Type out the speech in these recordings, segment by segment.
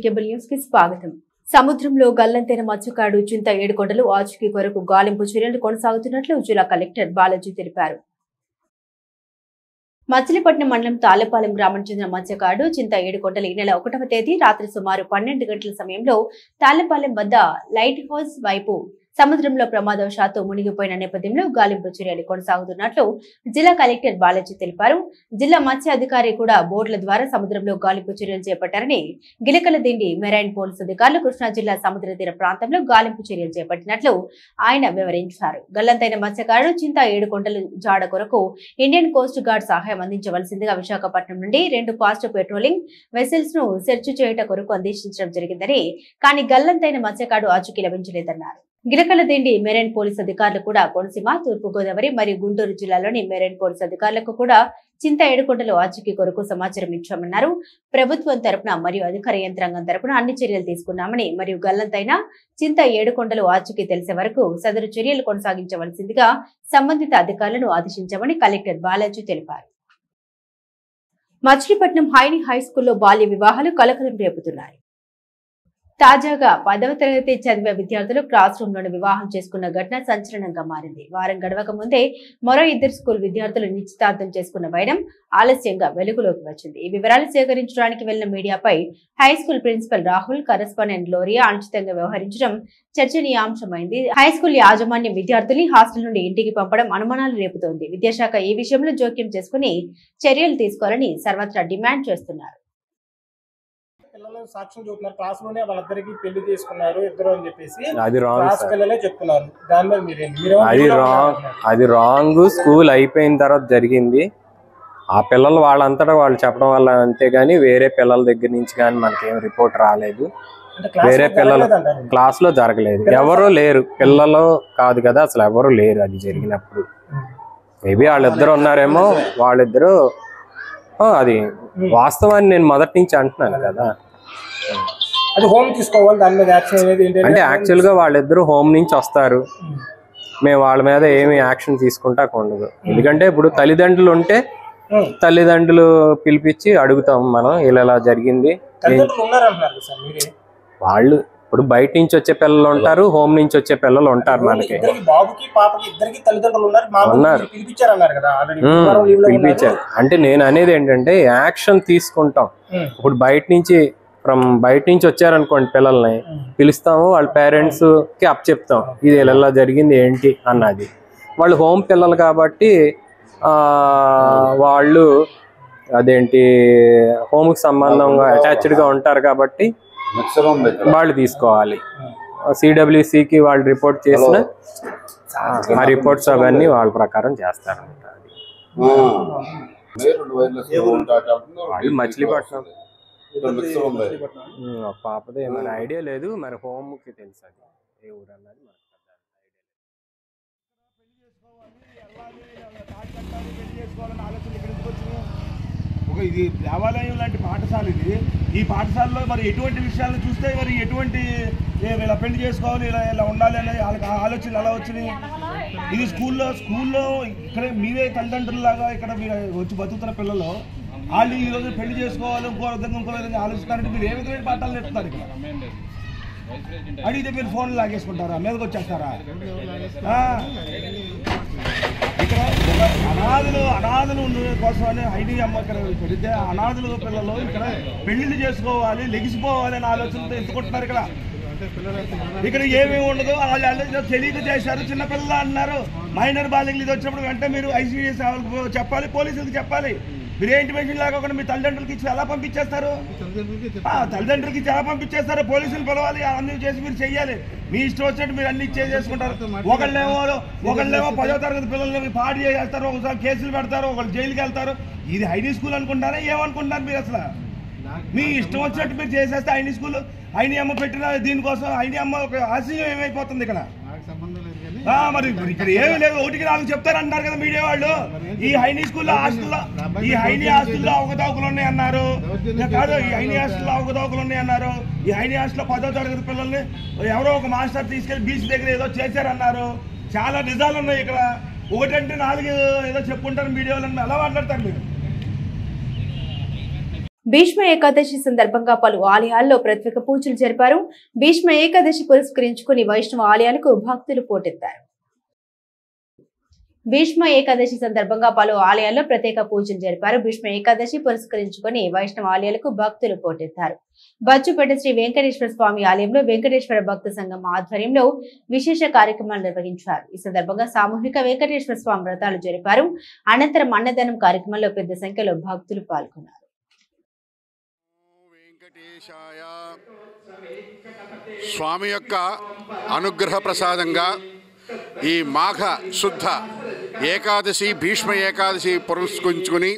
Cable news కి స్వాగతం. సముద్రంలో గల్లంతైన మత్స్యకారుడు చింత ఏడుకొండలు ఆచూకీ కొరకు గాలింపు చర్యలు కొనసాగుతున్నట్లు జిల్లా కలెక్టర్ బాలాజీ తెలిపారు. మచిలీపట్నం మండలం తాళ్లపాలెం గ్రామానికి చెందిన మత్స్యకారుడు చింత ఏడుకొండలు ఈ నెల 1వ తేదీ రాత్రి సుమారు 12 గంటల సమయంలో తాళ్లపాలెం వద్ద లైట్ హౌస్ వైపు సముద్రంలో ప్రమాదవశాత్తు మునిగిపోయిన నేపథ్యంలో గాలింపు చర్యలు కొనసాగుతున్నట్లు జిల్లా కలెక్టర్ బాలాజీ తెలిపారు. జిల్లా మత్స్య అధికారి కూడా బోట్ల ద్వారా సముద్రంలో గాలింపు చర్యలు చేపట్టారని, గిలకలదిండి మెరైన్ పోలీసు అధికారులు కృష్ణా జిల్లా సముద్ర తీర ప్రాంతంలో గాలింపు చర్యలు చేపట్టినట్లు ఆయన వివరించారు. గల్లంతైన మత్స్యకారుడు చింత ఏడుకొండలు జాడ కొరకు ఇండియన్ కోస్ట్ గార్డ్ సహాయం అందించవలసిందిగా విశాఖపట్నం నుండి 2 ఫాస్ట్ పెట్రోలింగ్ వెసల్స్ ను సెర్చ్ చేయట కొరకు అందించడం జరిగిందని, కానీ గల్లంతైన మత్స్యకారుడు ఆచూకీ లభించలేదన్నారు. గిలకలదిండి మెరైన్ పోలీసు అధికారులు కూడా కోనసీమ, తూర్పు గోదావరి మరియు గుంటూరు జిల్లాలోని మెరైన్ పోలీసు అధికారులకు కూడా చింత ఏడుకొండలు ఆచూకీ కొరకు సమాచారం ఇచ్చామన్నారు. ప్రభుత్వం తరపున మరియు అధికార యంత్రాంగం తరపున అన్ని చర్యలు తీసుకున్నామని, మరియు గల్లంతైన చింత ఏడుకొండలు ఆచూకీ తెలిసే వరకు సదరు చర్యలు కొనసాగించవలసిందిగా సంబంధిత అధికారులను ఆదేశించామని కలెక్టర్ బాలాజీ తెలిపారు. మచిలీపట్నం హైని హై స్కూల్లో బాల్య వివాహాలు కలకలం రేపుతున్నాయి. తాజాగా 10వ తరగతి చదివే విద్యార్థులు క్లాస్ రూమ్ లోని వివాహం చేసుకున్న ఘటన సంచలనంగా మారింది. వారం గడవక ముందే మరో 2 స్కూల్ విద్యార్థులు నిశ్చితార్థం చేసుకున్న వైనం ఆలస్యంగా వెలుగులోకి వచ్చింది. ఈ వివరాలు సేకరించడానికి వెళ్లిన మీడియాపై high school principal Rahul, correspondent Gloria అనుచితంగా వ్యవహరించడం చర్చనీయాంశమైంది. హై స్కూల్ యాజమాన్యం విద్యార్థుల్ని హాస్టల్ నుండి ఇంటికి పంపడం అనుమానాలు రేపుతోంది. విద్యాశాఖ ఈ విషయంలో జోక్యం చేసుకుని చర్యలు తీసుకోవాలని సర్వత్రా డిమాండ్ చేస్తున్నారు. సాక్ష్యం చూపుతున్నారు, క్లాస్ లోనే వాళ్ళిద్దరికి పెళ్లి చేసుకున్నారు ఇద్దరు అని చెప్పేసి క్లాస్ పిల్లలే చెప్తున్నారు. దాని మీద అది రాంగ్. స్కూల్ అయిపోయిన తర్వాత జరిగింది. ఆ పిల్లలు వాళ్ళంతటా వాళ్ళు చెప్పడం వల్ల, అంతేగాని వేరే పిల్లల దగ్గర నుంచి కానీ మనకేం రిపోర్ట్ రాలేదు. వేరే పిల్లలు క్లాస్ లో జరగలేదు, ఎవరు లేరు, పిల్లలు కాదు కదా, అసలు ఎవరు లేరు అది జరిగినప్పుడు. మేబీ వాళ్ళిద్దరు ఉన్నారేమో, వాళ్ళిద్దరు అది వాస్తవాన్ని నేను మొదటి నుంచి అంటున్నాను కదా. అది హోమ్ తీసుకోవాలి, దాని మీద యాక్షన్ అనేది అంటే యాక్చువల్ గా వాళ్ళిద్దరు హోమ్ నుంచి వస్తారు, మేము వాళ్ళ మీద ఏమి యాక్షన్ తీసుకుంటా ఉండదు. ఎందుకంటే ఇప్పుడు తల్లిదండ్రులు ఉంటే తల్లిదండ్రులు పిలిపించి అడుగుతాం మనం, ఇలా జరిగింది. వాళ్ళు ఇప్పుడు బయట నుంచి వచ్చే పిల్లలు ఉంటారు, హోమ్ నుంచి వచ్చే పిల్లలు ఉంటారు. మనకి పిలిపించారు అంటే నేను అనేది ఏంటంటే యాక్షన్ తీసుకుంటాం. ఇప్పుడు బయట నుంచి వచ్చారనుకోండి, పిల్లల్ని పిలుస్తాము, వాళ్ళ పేరెంట్స్ కి అప్ చెప్తాం ఇది ఎలా జరిగింది ఏంటి అన్నది. వాళ్ళు హోమ్ పిల్లలు కాబట్టి వాళ్ళు అదేంటి హోమ్కి సంబంధంగా అటాచ్డ్ గా ఉంటారు కాబట్టి వాళ్ళు తీసుకోవాలి. సిడబ్ల్యూసికి వాళ్ళు రిపోర్ట్ చేసిన ఆ రిపోర్ట్స్ అవన్నీ వాళ్ళ ప్రకారం చేస్తారంట. మచిలీపట్నం పాపదే ఏమైనా ఐడియా లేదు, మరి హోమ్కి తెలుసు అది ఏ ఊరు అన్నది మనకు ఇది దేవాలయం లాంటి పాఠశాల ఇది. ఈ పాఠశాలలో మరి ఎటువంటి విషయాలను చూస్తే మరి ఎటువంటి ఇలా పెళ్లి చేసుకోవాలి, ఇలా ఉండాలి అనే వాళ్ళకి ఆలోచనలు ఎలా వచ్చినాయి? ఇది స్కూల్లో ఇక్కడ మీరే తల్లిదండ్రులలాగా ఇక్కడ మీరు వచ్చి బతుకుతున్న పిల్లలు వాళ్ళు ఈరోజు పెళ్లి చేసుకోవాలి, ఇంకో విధంగా ఆలోచిస్తారంటే మీరు ఏ విధమైన పాఠాలు నేర్పుతారు? ఇక్కడ అడిగితే మీరు ఫోన్లు లాగేసుకుంటారా, మీదకి వచ్చేస్తారా? ఇక్కడ అనాథులు కోసం అని ఐడి అమ్మ ఇక్కడ పెడితే అనాథులు పిల్లలు ఇక్కడ పెళ్లిళ్ళు చేసుకోవాలి, లెగిసిపోవాలి అనే ఆలోచనతో ఎత్తుకుంటున్నారు. ఇక్కడ ఏమేమి ఉండదు, వాళ్ళు తెలియక చేశారు, చిన్నపిల్లలు అన్నారు. మైనర్ బాలికలు ఇది వచ్చినప్పుడు వెంటనే మీరు ఐసీడీఎస్ చెప్పాలి, పోలీసులకు చెప్పాలి. మీరు ఏ ఇంటిమేషన్ లేకుండా మీ తల్లిదండ్రులకి ఇచ్చి ఎలా పంపించేస్తారు? తల్లిదండ్రులకి ఇచ్చి ఎలా పంపించేస్తారు? పోలీసులు పిలవాలి, అన్ని చేసి మీరు చెయ్యాలి. మీ ఇష్టం వచ్చినట్టు మీరు అన్ని చేసుకుంటారు. ఒకళ్ళేమో 10వ తరగతి పిల్లల్ని పాడు చేస్తారు, ఒకసారి కేసులు పెడతారు, ఒకళ్ళు జైలుకి వెళ్తారు. ఇది హైనీ స్కూల్ అనుకుంటారా? ఏమనుకుంటారు మీరు? అసలు మీ ఇష్టం వచ్చినట్టు మీరు చేసేస్తే హైనీ స్కూల్, హైనీ అమ్మ పెట్టిన దీనికోసం హైనీ అమ్మ ఒక ఆశయం ఏమైపోతుంది ఇక్కడ? మరి ఇక్కడ ఏమీ లేదు, 1కి 4 చెప్తారంటున్నారు కదా మీడియా వాళ్ళు. ఈ హైనీ స్కూల్లో ఈ హైనీ హాస్టల్లో అవకతవకలు ఉన్నాయన్నారు కాదు, ఈ హైనీ హాస్టల్లో అవకతవకలు ఉన్నాయన్నారు. ఈ హైనీ హాస్టల్లో 10వ తరగతి పిల్లల్ని ఎవరో ఒక మాస్టర్ తీసుకెళ్లి బీచ్ దగ్గర ఏదో చేశారన్నారు. చాలా నిజాలు ఉన్నాయి ఇక్కడ. 1 అంటే 4 ఏదో చెప్పుకుంటారు మీడియా వాళ్ళని, ఎలా మాట్లాడతారు మీరు? భీష్మ ఏకాదశి సందర్భంగా పలు ఆలయాల్లో ప్రత్యేక పూజలు జరిపారు. భీష్మ ఏకాదశి పురస్కరించుకుని వైష్ణవ ఆలయాలకు భక్తులు పోటెత్తారు. భీష్మ ఏకాదశి సందర్భంగా పలు ఆలయాల్లో ప్రత్యేక పూజలు జరిపారు. భీష్మ ఏకాదశి పురస్కరించుకుని వైష్ణవ ఆలయాలకు భక్తులు పోటెత్తారు. బచ్చుపేట శ్రీ వెంకటేశ్వర స్వామి ఆలయంలో వెంకటేశ్వర భక్త సంఘం ఆధ్వర్యంలో విశేష కార్యక్రమాలు నిర్వహించారు. ఈ సందర్భంగా సామూహిక వెంకటేశ్వర స్వామి వ్రతాలు జరిపారు. అనంతరం అన్నదానం కార్యక్రమంలో పెద్ద సంఖ్యలో భక్తులు పాల్గొన్నారు. స్వామి యొక్క అనుగ్రహ ప్రసాదంగా ఈ మాఘ శుద్ధ ఏకాదశి భీష్మ ఏకాదశి పురస్కరించుకుని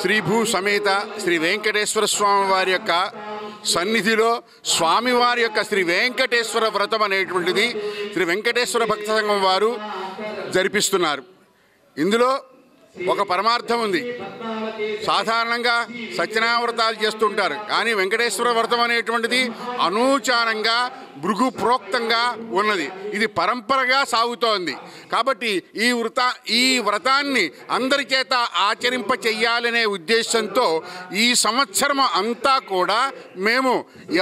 శ్రీభూ సమేత శ్రీ వెంకటేశ్వర స్వామి వారి యొక్క సన్నిధిలో స్వామివారి యొక్క శ్రీ వెంకటేశ్వర వ్రతం అనేటువంటిది శ్రీ వెంకటేశ్వర భక్త సంఘం వారు జరిపిస్తున్నారు. ఇందులో ఒక పరమార్థం ఉంది. సాధారణంగా సత్యనావ్రతాలు చేస్తుంటారు, కానీ వెంకటేశ్వర వ్రతం అనేటువంటిది అనూచానంగా భృగు ప్రోక్తంగా ఉన్నది. ఇది పరంపరగా సాగుతోంది. కాబట్టి ఈ వ్రతాన్ని అందరి చేత ఆచరింప చెయ్యాలనే ఉద్దేశంతో ఈ సంవత్సరం అంతా కూడా మేము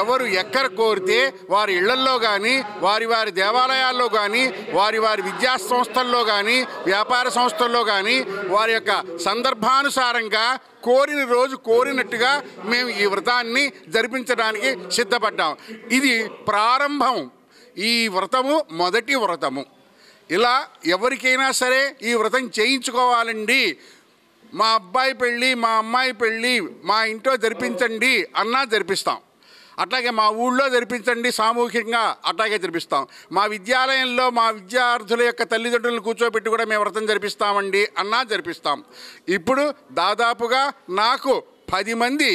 ఎవరు ఎక్కడ కోరితే వారి ఇళ్లల్లో కానీ వారి వారి దేవాలయాల్లో కానీ వారి వారి విద్యా సంస్థల్లో కానీ వ్యాపార సంస్థల్లో కానీ వారి యొక్క సందర్భానుసారంగా కోరిన రోజు కోరినట్టుగా మేము ఈ వ్రతాన్ని జరిపించడానికి సిద్ధపడ్డాం. ఇది ప్రారంభం. ఈ వ్రతము మొదటి వ్రతము. ఇలా ఎవరికైనా సరే ఈ వ్రతం చేయించుకోవాలండి, మా అబ్బాయి పెళ్ళి మా అమ్మాయి పెళ్ళి మా ఇంట్లో జరిపించండి అన్నా జరిపిస్తాం. అట్లాగే మా ఊళ్ళో జరిపించండి సామూహికంగా అట్లాగే జరిపిస్తాం. మా విద్యాలయంలో మా విద్యార్థుల యొక్క తల్లిదండ్రులను కూర్చోబెట్టి కూడా మేము వ్రతం జరిపిస్తామండి అన్నా జరిపిస్తాం. ఇప్పుడు దాదాపుగా నాకు 10 మంది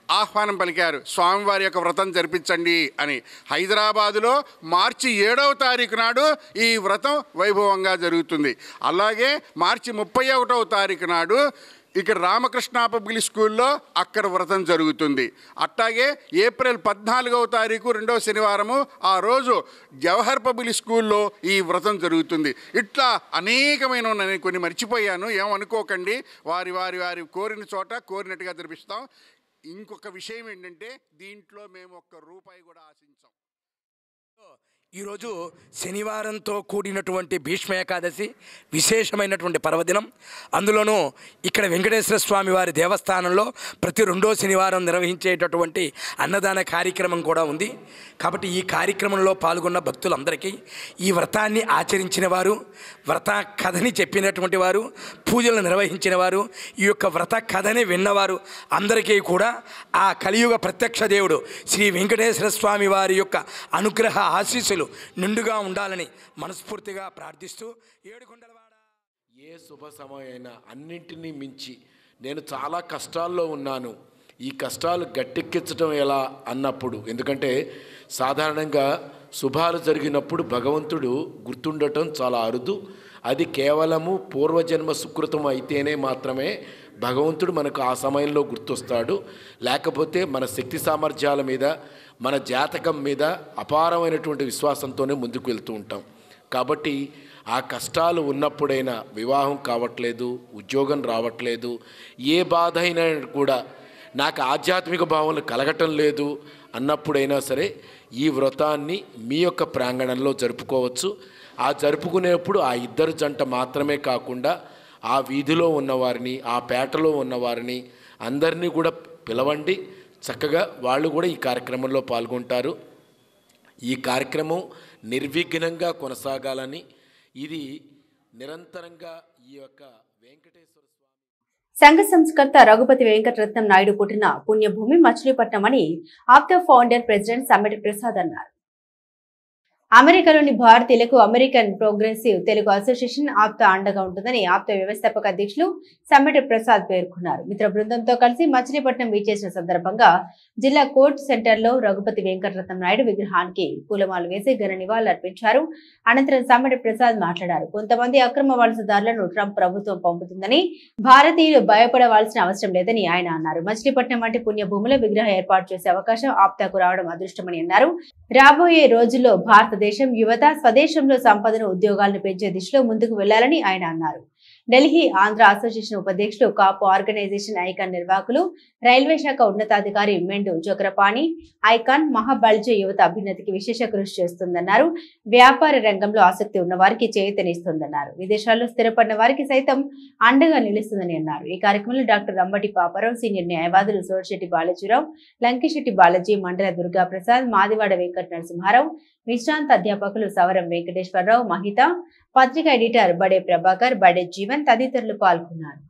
ఆహ్వానం పలికారు స్వామివారి యొక్క వ్రతం జరిపించండి అని. హైదరాబాదులో మార్చి 7వ తారీఖు నాడు ఈ వ్రతం వైభవంగా జరుగుతుంది. అలాగే మార్చి 31వ తారీఖు నాడు ఇక్కడ రామకృష్ణ పబ్లిక్ స్కూల్లో అక్కడ వ్రతం జరుగుతుంది. అట్లాగే ఏప్రిల్ 14వ తారీఖు 2వ శనివారము ఆ రోజు జవహర్ పబ్లిక్ స్కూల్లో ఈ వ్రతం జరుగుతుంది. ఇట్లా అనేకమైన నేను కొన్ని మర్చిపోయాను, ఏమనుకోకండి. వారి వారి వారి కోరిన చోట కోరినట్టుగా జరిపిస్తాం. ఇంకొక విషయం ఏంటంటే దీంట్లో మేము ₹1 కూడా ఆశించాం. ఈరోజు శనివారంతో కూడినటువంటి భీష్మ ఏకాదశి విశేషమైనటువంటి పర్వదినం. అందులోనూ ఇక్కడ వెంకటేశ్వర స్వామి వారి దేవస్థానంలో ప్రతి 2వ శనివారం నిర్వహించేటటువంటి అన్నదాన కార్యక్రమం కూడా ఉంది. కాబట్టి ఈ కార్యక్రమంలో పాల్గొన్న భక్తులందరికీ ఈ వ్రతాన్ని ఆచరించిన వారు, వ్రత కథని చెప్పినటువంటి వారు, పూజలు నిర్వహించిన వారు, ఈ యొక్క వ్రత కథని విన్నవారు అందరికీ కూడా ఆ కలియుగ ప్రత్యక్ష దేవుడు శ్రీ వెంకటేశ్వర స్వామి వారి యొక్క అనుగ్రహ ఆశీస్సులు నిండుగా ఉండాలని మనస్ఫూర్తిగా ప్రార్థిస్తూ ఏడుకొండలవాడ ఏ శుభ సమయమైనా అన్నింటినీ మించి నేను చాలా కష్టాల్లో ఉన్నాను, ఈ కష్టాలు గట్టెక్కించడం ఎలా అన్నప్పుడు, ఎందుకంటే సాధారణంగా శుభాలు జరిగినప్పుడు భగవంతుడు గుర్తుండటం చాలా అరుదు. అది కేవలము పూర్వజన్మ సుకృతం అయితేనే మాత్రమే భగవంతుడు మనకు ఆ సమయంలో గుర్తొస్తాడు. లేకపోతే మన శక్తి సామర్థ్యాల మీద మన జాతకం మీద అపారమైనటువంటి విశ్వాసంతోనే ముందుకు వెళ్తూ ఉంటాం. కాబట్టి ఆ కష్టాలు ఉన్నప్పుడైనా వివాహం కావట్లేదు, ఉద్యోగం రావట్లేదు, ఏ బాధ అయినా కూడా నాకు ఆధ్యాత్మిక భావనలు కలగటం లేదు అన్నప్పుడైనా సరే ఈ వ్రతాన్ని మీ యొక్క ప్రాంగణంలో జరుపుకోవచ్చు. ఆ జరుపుకునేప్పుడు ఆ ఇద్దరు జంట మాత్రమే కాకుండా ఆ వీధిలో ఉన్నవారిని, ఆ పేటలో ఉన్నవారిని అందరినీ కూడా పిలవండి. చక్కగా వాళ్ళు కూడా ఈ కార్యక్రమంలో పాల్గొంటారు. ఈ కార్యక్రమం నిర్విఘ్నంగా కొనసాగాలని, ఇది నిరంతరంగా ఈ యొక్క వెంకటేశ్వర స్వామి సంఘ సంస్కర్త రఘుపతి వెంకటరత్నం నాయుడు పుట్టిన పుణ్యభూమి మచిలీపట్నం అని ఆప్తా ఫౌండర్ ప్రెసిడెంట్ సమ్మెట ప్రసాద్ అన్నారు. అమెరికాలోని భారతీయులకు American progressive Telugu association APTA అండగా ఉంటుందని ఆప్తా వ్యవస్థాపక అధ్యక్షులు సమ్మెట ప్రసాద్ పేర్కొన్నారు. మిత్ర బృందంతో కలిసి మచిలీపట్నం విచ్చేసిన సందర్భంగా జిల్లా కోర్టు సెంటర్ లో రఘుపతి వెంకటరత్నం నాయుడు విగ్రహానికి పూలమాలు వేసి ఘన నివాళులు అర్పించారు. అనంతరం సమ్మెట ప్రసాద్ మాట్లాడారు. కొంతమంది అక్రమ వలసదారులను ట్రంప్ ప్రభుత్వం పంపుతుందని, భారతీయులు భయపడవలసిన అవసరం లేదని ఆయన అన్నారు. మచిలీపట్నం వంటి పుణ్యభూమిలో విగ్రహం ఏర్పాటు చేసే అవకాశం ఆప్తాకు రావడం అదృష్టమని అన్నారు. రాబోయే రోజుల్లో భారతదేశం యువత స్వదేశంలో సంపదను, ఉద్యోగాలను పెంచే దిశలో ముందుకు వెళ్లాలని ఆయన అన్నారు. ఢిల్లీ ఆంధ్ర అసోసియేషన్ ఉపాధ్యక్షులు, కాపు ఆర్గనైజేషన్ ఐకాన్ నిర్వాహకులు, రైల్వే శాఖ ఉన్నతాధికారి మెండు జోకరపాణి ఐకాన్ మహాబల్జ యువత అభ్యున్నతికి విశేష కృషి చేస్తుందన్నారు. వ్యాపార రంగంలో ఆసక్తి ఉన్న వారికి చేయూతనిస్తుందన్నారు. విదేశాల్లో స్థిరపడిన వారికి సైతం అండగా నిలుస్తుందని అన్నారు. ఈ కార్యక్రమంలో డాక్టర్ రంబటి పాపారావు, సీనియర్ న్యాయవాదులు సోడిశెట్టి బాలజీరావు, లంకిశెట్టి బాలాజీ, మండల దుర్గా ప్రసాద్, మాదివాడ వెంకట నరసింహారావు, విశ్రాంత అధ్యాపకులు సవరం వెంకటేశ్వరరావు, మహిత, పత్రికా ఎడిటర్ బడే ప్రభాకర్, బడే జీవన్ తదితరులు పాల్గొన్నారు.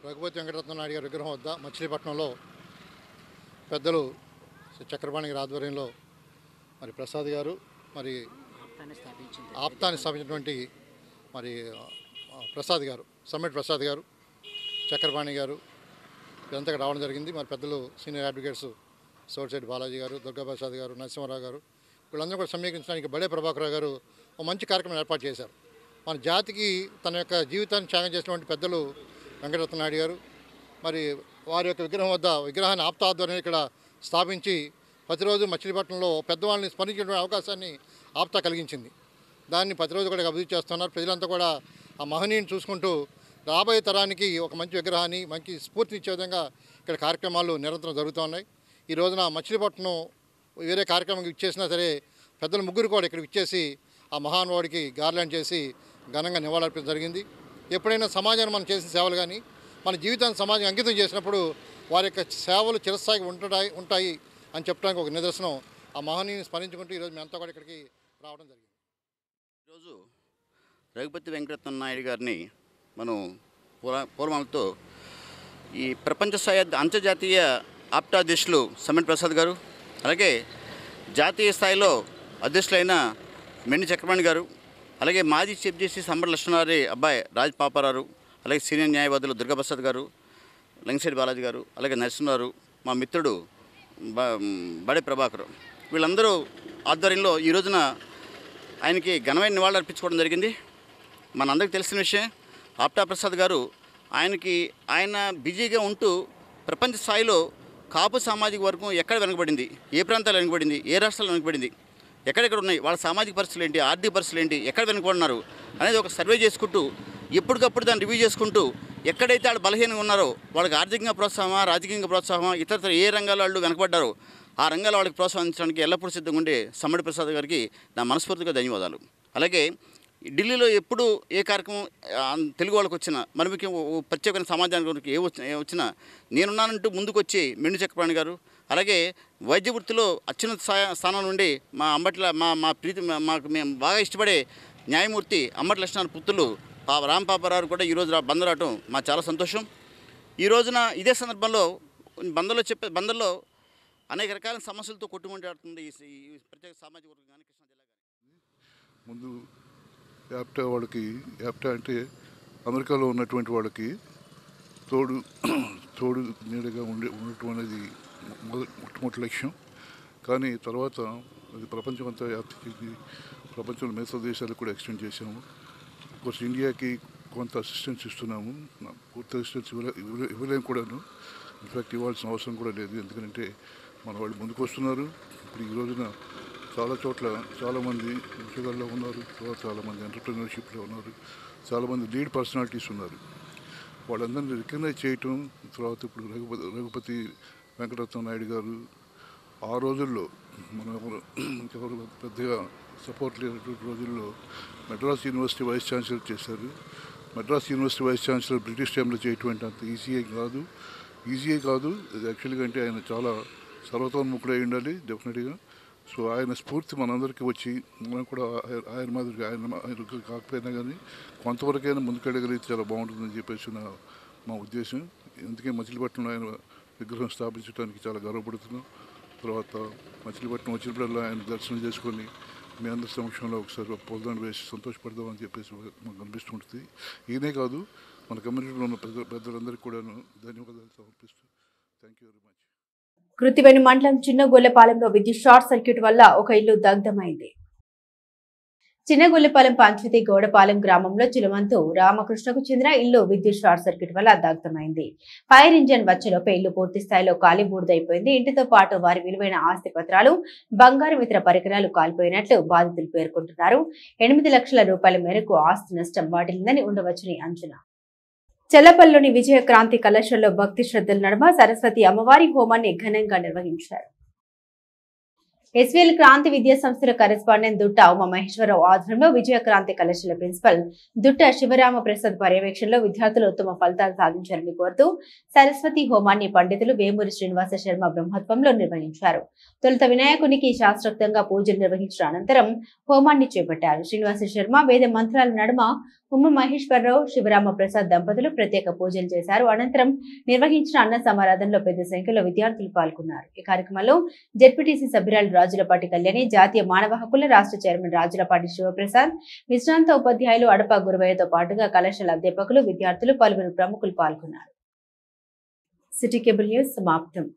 రఘుపతి వెంకటరత్న నాయుడు గారి విగ్రహం వద్ద మచిలీపట్నంలో పెద్దలు చక్రపాణి గారి ఆధ్వర్యంలో మరి ప్రసాద్ గారు, మరి ఆప్తాన్ని స్థాపించినటువంటి మరి ప్రసాద్ గారు, సమ్మెట్ ప్రసాద్ గారు, చక్రపాణి గారు ఇదంతా రావడం జరిగింది. మరి పెద్దలు సీనియర్ అడ్వకేట్స్ సోడిశెట్టి బాలాజీ గారు, దుర్గా ప్రసాద్ గారు, నరసింహారావు గారు వీళ్ళందరూ కూడా సమీకరించడానికి బడే ప్రభాకర్ గారు ఒక మంచి కార్యక్రమం ఏర్పాటు చేశారు. మన జాతికి తన యొక్క జీవితాన్ని త్యాగం చేసినటువంటి పెద్దలు వెంకటరత్న నాయుడు గారు మరి వారి యొక్క విగ్రహం వద్ద విగ్రహాన్ని ఆప్తా ఆధ్వర్యంలో ఇక్కడ స్థాపించి ప్రతిరోజు మచిలీపట్నంలో పెద్దవాళ్ళని స్మరించేటువంటి అవకాశాన్ని ఆప్తా కలిగించింది. దాన్ని ప్రతిరోజు కూడా అభివృద్ధి చేస్తున్నారు. ప్రజలంతా కూడా ఆ మహనీయుని చూసుకుంటూ రాబోయే తరానికి ఒక మంచి విగ్రహాన్ని, మంచి స్ఫూర్తినిచ్చే విధంగా ఇక్కడ కార్యక్రమాలు నిరంతరం జరుగుతూ ఉన్నాయి. ఈ రోజున మచిలీపట్నం వేరే కార్యక్రమంకి ఇచ్చేసినా సరే పెద్దలు ముగ్గురు కూడా ఇక్కడికి ఇచ్చేసి ఆ మహానుభావుడికి గార్లాండ్ చేసి ఘనంగా నివాళులర్పించడం జరిగింది. ఎప్పుడైనా సమాజాన్ని మనం చేసిన సేవలు కానీ మన జీవితాన్ని సమాజం అంకితం చేసినప్పుడు వారి యొక్క సేవలు చిరస్థాయిగా ఉంటాయి అని చెప్పడానికి ఒక నిదర్శనం. ఆ మహనీయుని స్మరించుకుంటూ ఈరోజు మేమంతా కూడా ఇక్కడికి రావడం జరిగింది. ఈరోజు రఘుపతి వెంకటరత్న నాయుడు గారిని మనం పూర్వమాలతో ఈ ప్రపంచ స్థాయి అంతర్జాతీయ ఆప్టా అధ్యక్షులు సమ్మెట్ ప్రసాద్ గారు, అలాగే జాతీయ స్థాయిలో అధ్యక్షులైన మెండి చక్రపాణి గారు, అలాగే మాజీ చీఫ్ జస్టిస్ అంబటి లక్ష్మణారి అబ్బాయి రాజ్ పాపారావు, అలాగే సీనియర్ న్యాయవాదులు దుర్గాప్రసాద్ గారు, లంకిశెట్టి బాలాజీ గారు, అలాగే నరసింహారావు, మా మిత్రుడు బడే ప్రభాకర్ వీళ్ళందరూ ఆధ్వర్యంలో ఈ రోజున ఆయనకి ఘనమైన నివాళులు అర్పించుకోవడం జరిగింది. మనందరికీ తెలిసిన విషయం, ఆప్టా ప్రసాద్ గారు ఆయన బిజీగా ఉంటూ ప్రపంచ స్థాయిలో కాపు సామాజిక వర్గం ఎక్కడ వెనకబడింది, ఏ ప్రాంతాలు వెనకబడింది, ఏ రాష్ట్రాలు వెనకబడింది, ఎక్కడెక్కడ ఉన్నాయి, వాళ్ళ సామాజిక పరిస్థితులు ఏంటి, ఆర్థిక పరిస్థితులు ఏంటి, ఎక్కడ వెనకబడినారు అనేది ఒక సర్వే చేసుకుంటూ ఎప్పటికప్పుడు దాన్ని రివ్యూ చేసుకుంటూ ఎక్కడైతే వాళ్ళు బలహీనంగా ఉన్నారో వాళ్ళకి ఆర్థికంగా ప్రోత్సాహమా, రాజకీయంగా ప్రోత్సాహమా, ఇతర ఏ రంగాల్లో వాళ్ళు వెనకబడ్డారో ఆ రంగాల్లో వాళ్ళకి ప్రోత్సహించడానికి ఎల్లప్పుడూ సిద్ధంగా ఉండే సమ్మడి ప్రసాద్ గారికి నా మనస్ఫూర్తిగా ధన్యవాదాలు. అలాగే ఢిల్లీలో ఎప్పుడు ఏ కార్యక్రమం తెలుగు వాళ్ళకి వచ్చినా, మరి ముఖ్యం ప్రత్యేకమైన సమాజానికి ఏ వచ్చినా నేనున్నానంటూ ముందుకు వచ్చి మెండు చక్రపాణి గారు, అలాగే వైద్య వృత్తిలో అత్యున్నత స్థానం నుండి మా అంబట్ల మా ప్రీతి మాకు మేము బాగా ఇష్టపడే న్యాయమూర్తి అంబటి లక్ష్మణ పుత్రులు రామ్ పాపారావు కూడా ఈరోజు బందరు రావటం మా చాలా సంతోషం. ఈ రోజున ఇదే సందర్భంలో బందర్లో అనేక రకాల సమస్యలతో కొట్టుమంటాడుతుంది ఈ ప్రత్యేక సామాజిక వర్గం కానీ కృష్ణా జిల్లా కానీ. ముందు యాప్టా అంటే అమెరికాలో ఉన్నటువంటి వాళ్ళకి తోడు నీడగా ఉండటం అనేది మొట్టమొదటి లక్ష్యం. కానీ తర్వాత అది ప్రపంచం అంతా వ్యాప్తి చెంది ప్రపంచంలో మిగతా దేశాలకు కూడా ఎక్స్టెండ్ చేసాము. కోర్స్ ఇండియాకి కొంత అసిస్టెన్స్ ఇస్తున్నాము, పూర్తి అసిస్టెన్స్ ఇవ్వలేము కూడాను. ఇన్ఫ్యాక్ట్ ఇవ్వాల్సిన అవసరం కూడా లేదు, ఎందుకంటే మన వాళ్ళు ముందుకు వస్తున్నారు. ఇప్పుడు ఈ రోజున చాలా చోట్ల చాలామంది ఉద్యోగాల్లో ఉన్నారు, చాలామంది ఎంటర్ప్రెన్యూర్షిప్లో ఉన్నారు, చాలామంది లీడ్ పర్సనాలిటీస్ ఉన్నారు. వాళ్ళందరినీ రికగ్నైజ్ చేయటం, తర్వాత ఇప్పుడు రఘుపతి వెంకటరత్న నాయుడు గారు ఆ రోజుల్లో ఇంకెవరు పెద్దగా సపోర్ట్ లేనటువంటి రోజుల్లో మెడ్రాస్ యూనివర్సిటీ వైస్ ఛాన్సలర్ చేశారు. Madras university vice chancellor British టైంలో చేయటువంటి అంత ఈజీయే కాదు. ఇది యాక్చువల్గా అంటే ఆయన చాలా సర్వతోన్ముఖుడై ఉండాలి డెఫినెట్గా. సో ఆయన స్ఫూర్తి మనందరికీ వచ్చి మనం కూడా ఆయన మాదిరిగా ఆయన కాకపోయినా కానీ కొంతవరకైనా ముందుకెళ్ళగలిగితే చాలా బాగుంటుందని చెప్పేసి మా ఉద్దేశం. అందుకే మచిలీపట్నంలో ఆయన విగ్రహం స్థాపించడానికి చాలా గర్వపడుతున్నాం. తర్వాత మచిలీపట్నం వచ్చినప్పుడల్లా ఆయన దర్శనం చేసుకొని మీ అందరి సమక్షంలో ఒకసారి పొందని వేసి సంతోషపడదామని చెప్పేసి మాకు అనిపిస్తుంటుంది. ఈయనే కాదు, మన కమ్యూనిటీలో ఉన్న పెద్దలందరికీ కూడా ధన్యవాదాలు సమర్పిస్తూ థ్యాంక్ యూ వెరీ మచ్. కృతివేణి మండలం చిన్నగొల్లపాలెంలో విద్యుత్ షార్ట్ సర్క్యూట్ వల్ల ఒక ఇల్లు దగ్ధమైంది. చిన్నగొల్లిపాలెం పంచాయతీ గౌడపాలెం గ్రామంలో చిలమంతు రామకృష్ణకు చెందిన ఇల్లు విద్యుత్ షార్ట్ సర్క్యూట్ వల్ల దగ్ధమైంది. ఫైర్ ఇంజన్ వచ్చేలోపే ఇల్లు పూర్తి స్థాయిలో కాలి బూడిదైపోయింది. ఇంటితో పాటు వారి విలువైన ఆస్తి పత్రాలు, బంగారం, ఇతర పరికరాలు కాలిపోయినట్లు బాధితులు పేర్కొంటున్నారు. 8 లక్షల రూపాయల మేరకు ఆస్తి నష్టం వాటిల్లిందని ఉండవచ్చని అంచనా. చెల్లపల్లిలోని విజయ క్రాంతి కళాశాలలో భక్తి శ్రద్ధల నడుమ సరస్వతి అమ్మవారి హోమాన్ని ఘనంగా నిర్వహించారు. ఎస్వీఎల్ క్రాంతి విద్యా సంస్థల కరెస్పాండెంట్ దుట్ట ఉమామహేశ్వరరావు ఆధ్వర్యంలో విజయ క్రాంతి కళాశాల ప్రిన్సిపల్ దుట్ట శివరామ ప్రసాద్ పర్యవేక్షణలో విద్యార్థులు ఉత్తమ ఫలితాలు సాధించాలని కోరుతూ సరస్వతి హోమాన్ని పండితులు వేమూరి శ్రీనివాస శర్మ బ్రహ్మత్వంలో నిర్వహించారు. తొలుత వినాయకునికి శాస్త్రోక్తంగా పూజలు నిర్వహించిన అనంతరం హోమాన్ని చేపట్టారు. శ్రీనివాస శర్మ వేద మంత్రాల నడుమ ఉమామహేశ్వరరావు, శివరామ ప్రసాద్ దంపతులు ప్రత్యేక పూజలు చేశారు. అనంతరం నిర్వహించిన అన్న సమారాధనలో పెద్ద సంఖ్యలో విద్యార్థులు పాల్గొన్నారు. ఈ కార్యక్రమంలో జెడ్పీటీసీ సభ్యురాలు రాజులపాటి కళ్యాణి, జాతీయ మానవ హక్కుల రాష్ట్ర చైర్మన్ రాజులపాటి శివప్రసాద్, విశ్రాంత ఉపాధ్యాయులు అడప గురువయ్యతో పాటుగా కళాశాల అధ్యాపకులు, విద్యార్థులు, పలువురు ప్రముఖులు పాల్గొన్నారు. సిటీ కేబుల్ న్యూస్ సమాప్తం.